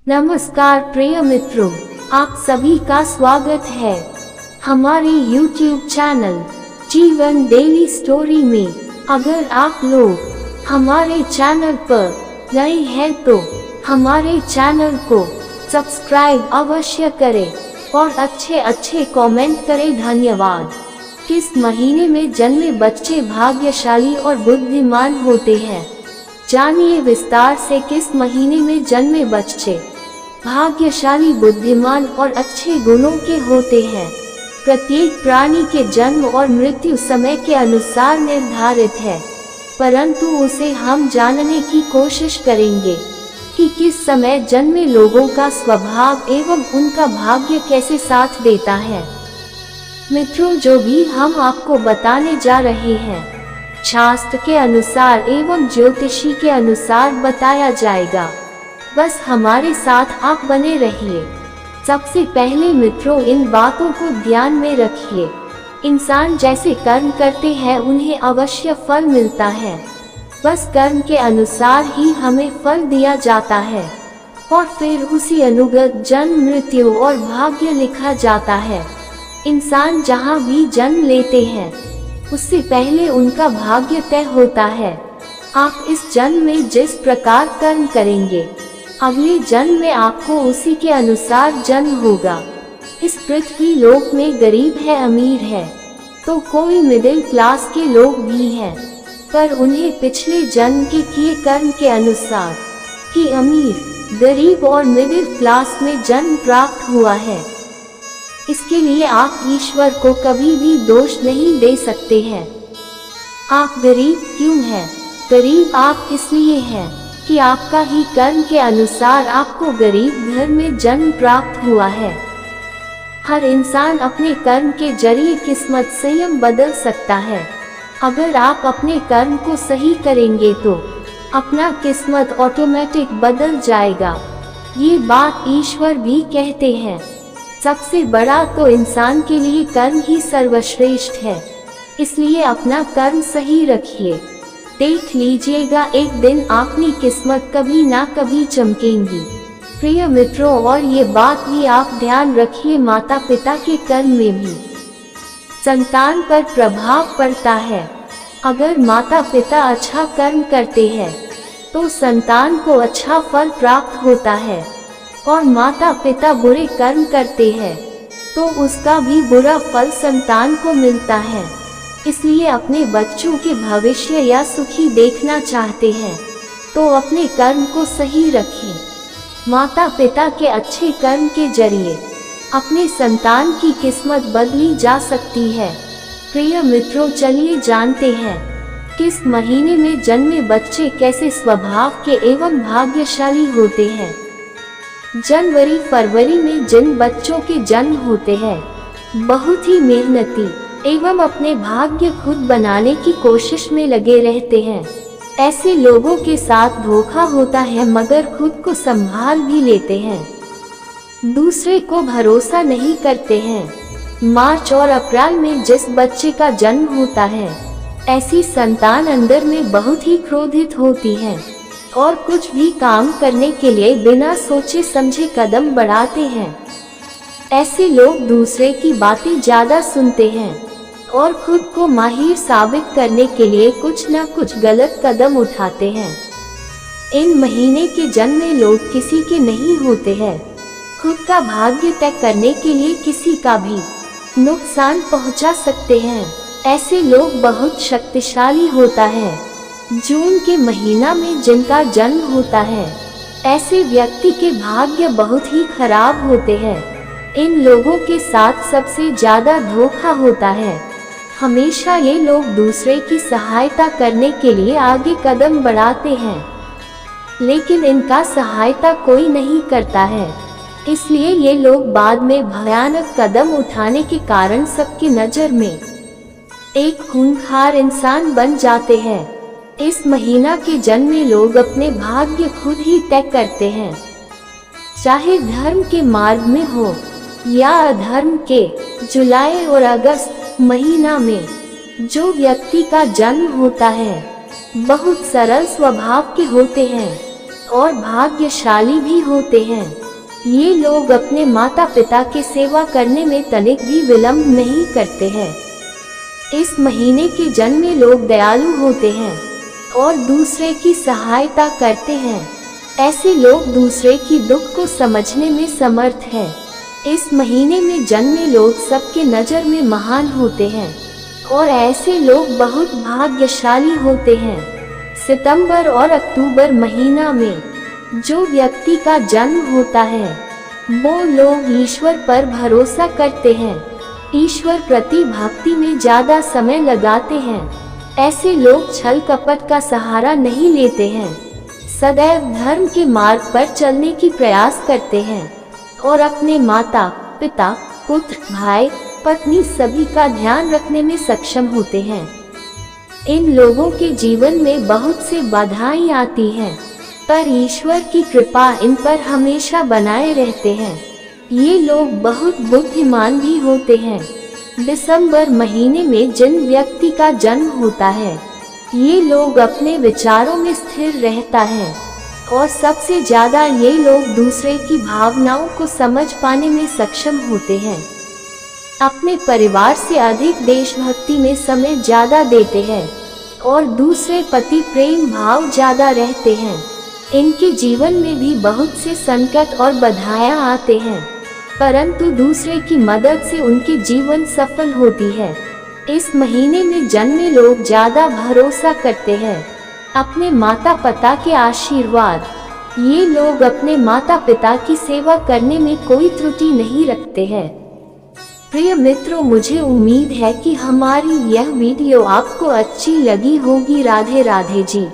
नमस्कार प्रिय मित्रों, आप सभी का स्वागत है हमारे YouTube चैनल जीवन डेली स्टोरी में। अगर आप लोग हमारे चैनल पर नए हैं तो हमारे चैनल को सब्सक्राइब अवश्य करें और अच्छे कमेंट करें। धन्यवाद। किस महीने में जन्मे बच्चे भाग्यशाली और बुद्धिमान होते हैं? जानिए विस्तार से किस महीने में जन्मे बच्चे भाग्यशाली, बुद्धिमान और अच्छे गुणों के होते हैं। प्रत्येक प्राणी के जन्म और मृत्यु समय के अनुसार निर्धारित है, परंतु उसे हम जानने की कोशिश करेंगे कि किस समय जन्मे लोगों का स्वभाव एवं उनका भाग्य कैसे साथ देता है। मित्रों, जो भी हम आपको बताने जा रहे हैं शास्त्र के अनुसार एवं ज्योतिषी के अनुसार बताया जाएगा। बस हमारे साथ आप बने रहिए। सबसे पहले मित्रों, इन बातों को ध्यान में रखिए। इंसान जैसे कर्म करते हैं उन्हें अवश्य फल मिलता है। बस कर्म के अनुसार ही हमें फल दिया जाता है और फिर उसी अनुगत जन्म, मृत्यु और भाग्य लिखा जाता है। इंसान जहाँ भी जन्म लेते हैं उससे पहले उनका भाग्य तय होता है। आप इस जन्म में जिस प्रकार कर्म करेंगे, अगले जन्म में आपको उसी के अनुसार जन्म होगा। इस पृथ्वी लोक में गरीब है, अमीर है, तो कोई मिडिल क्लास के लोग भी हैं, पर उन्हें पिछले जन्म के किए कर्म के अनुसार ही अमीर, गरीब और मिडिल क्लास में जन्म प्राप्त हुआ है। इसके लिए आप ईश्वर को कभी भी दोष नहीं दे सकते हैं। आप गरीब क्यों हैं? गरीब आप इसलिए हैं कि आपका ही कर्म के अनुसार आपको गरीब घर में जन्म प्राप्त हुआ है। हर इंसान अपने कर्म के जरिए किस्मत स्वयं बदल सकता है। अगर आप अपने कर्म को सही करेंगे तो अपना किस्मत ऑटोमेटिक बदल जाएगा। ये बात ईश्वर भी कहते हैं। सबसे बड़ा तो इंसान के लिए कर्म ही सर्वश्रेष्ठ है, इसलिए अपना कर्म सही रखिए। देख लीजिएगा, एक दिन अपनी किस्मत कभी ना कभी चमकेंगी। प्रिय मित्रों, और ये बात भी आप ध्यान रखिए, माता पिता के कर्म में भी संतान पर प्रभाव पड़ता है। अगर माता पिता अच्छा कर्म करते हैं तो संतान को अच्छा फल प्राप्त होता है, और माता पिता बुरे कर्म करते हैं तो उसका भी बुरा फल संतान को मिलता है। इसलिए अपने बच्चों के भविष्य या सुखी देखना चाहते हैं तो अपने कर्म को सही रखें। माता पिता के अच्छे कर्म के जरिए अपने संतान की किस्मत बदली जा सकती है। प्रिय मित्रों, चलिए जानते हैं किस महीने में जन्मे बच्चे कैसे स्वभाव के एवं भाग्यशाली होते हैं। जनवरी फरवरी में जिन बच्चों के जन्म होते हैं बहुत ही मेहनती एवं अपने भाग्य खुद बनाने की कोशिश में लगे रहते हैं। ऐसे लोगों के साथ धोखा होता है मगर खुद को संभाल भी लेते हैं, दूसरे को भरोसा नहीं करते हैं। मार्च और अप्रैल में जिस बच्चे का जन्म होता है ऐसी संतान अंदर में बहुत ही क्रोधित होती है और कुछ भी काम करने के लिए बिना सोचे समझे कदम बढ़ाते हैं। ऐसे लोग दूसरे की बातें ज्यादा सुनते हैं और खुद को माहिर साबित करने के लिए कुछ न कुछ गलत कदम उठाते हैं। इन महीने के जन्मे लोग किसी के नहीं होते हैं। खुद का भाग्य तय करने के लिए किसी का भी नुकसान पहुंचा सकते हैं। ऐसे लोग बहुत शक्तिशाली होता है। जून के महीना में जिनका जन्म होता है ऐसे व्यक्ति के भाग्य बहुत ही खराब होते हैं। इन लोगों के साथ सबसे ज्यादा धोखा होता है। हमेशा ये लोग दूसरे की सहायता करने के लिए आगे कदम बढ़ाते हैं, लेकिन इनका सहायता कोई नहीं करता है। इसलिए ये लोग बाद में भयानक कदम उठाने के कारण सबकी नजर में एक खूंखार इंसान बन जाते हैं। इस महीना के जन्मे लोग अपने भाग्य खुद ही तय करते हैं, चाहे धर्म के मार्ग में हो या अधर्म के। जुलाई और अगस्त महीना में जो व्यक्ति का जन्म होता है बहुत सरल स्वभाव के होते हैं। और भाग्यशाली भी होते हैं। ये लोग अपने माता पिता की सेवा करने में तनिक भी विलंब नहीं करते हैं। इस महीने के जन्मे लोग दयालु होते हैं और दूसरे की सहायता करते हैं। ऐसे लोग दूसरे की दुख को समझने में समर्थ हैं। इस महीने में जन्मे लोग सबके नज़र में महान होते हैं और ऐसे लोग बहुत भाग्यशाली होते हैं। सितंबर और अक्टूबर महीना में जो व्यक्ति का जन्म होता है वो लोग ईश्वर पर भरोसा करते हैं, ईश्वर प्रति भक्ति में ज़्यादा समय लगाते हैं। ऐसे लोग छल कपट का सहारा नहीं लेते हैं, सदैव धर्म के मार्ग पर चलने की प्रयास करते हैं और अपने माता पिता पुत्र भाई पत्नी सभी का ध्यान रखने में सक्षम होते हैं। इन लोगों के जीवन में बहुत से बाधाएं आती हैं, पर ईश्वर की कृपा इन पर हमेशा बनाए रहते हैं। ये लोग बहुत बुद्धिमान भी होते हैं। दिसंबर महीने में जिन व्यक्ति का जन्म होता है ये लोग अपने विचारों में स्थिर रहता है और सबसे ज्यादा ये लोग दूसरे की भावनाओं को समझ पाने में सक्षम होते हैं। अपने परिवार से अधिक देशभक्ति में समय ज्यादा देते हैं और दूसरे प्रति प्रेम भाव ज्यादा रहते हैं। इनके जीवन में भी बहुत से संकट और बाधाएं आते हैं, परंतु दूसरे की मदद से उनके जीवन सफल होती है। इस महीने में जन्मे लोग ज्यादा भरोसा करते हैं अपने माता पिता के आशीर्वाद। ये लोग अपने माता पिता की सेवा करने में कोई त्रुटि नहीं रखते हैं। प्रिय मित्रों, मुझे उम्मीद है कि हमारी यह वीडियो आपको अच्छी लगी होगी। राधे राधे जी।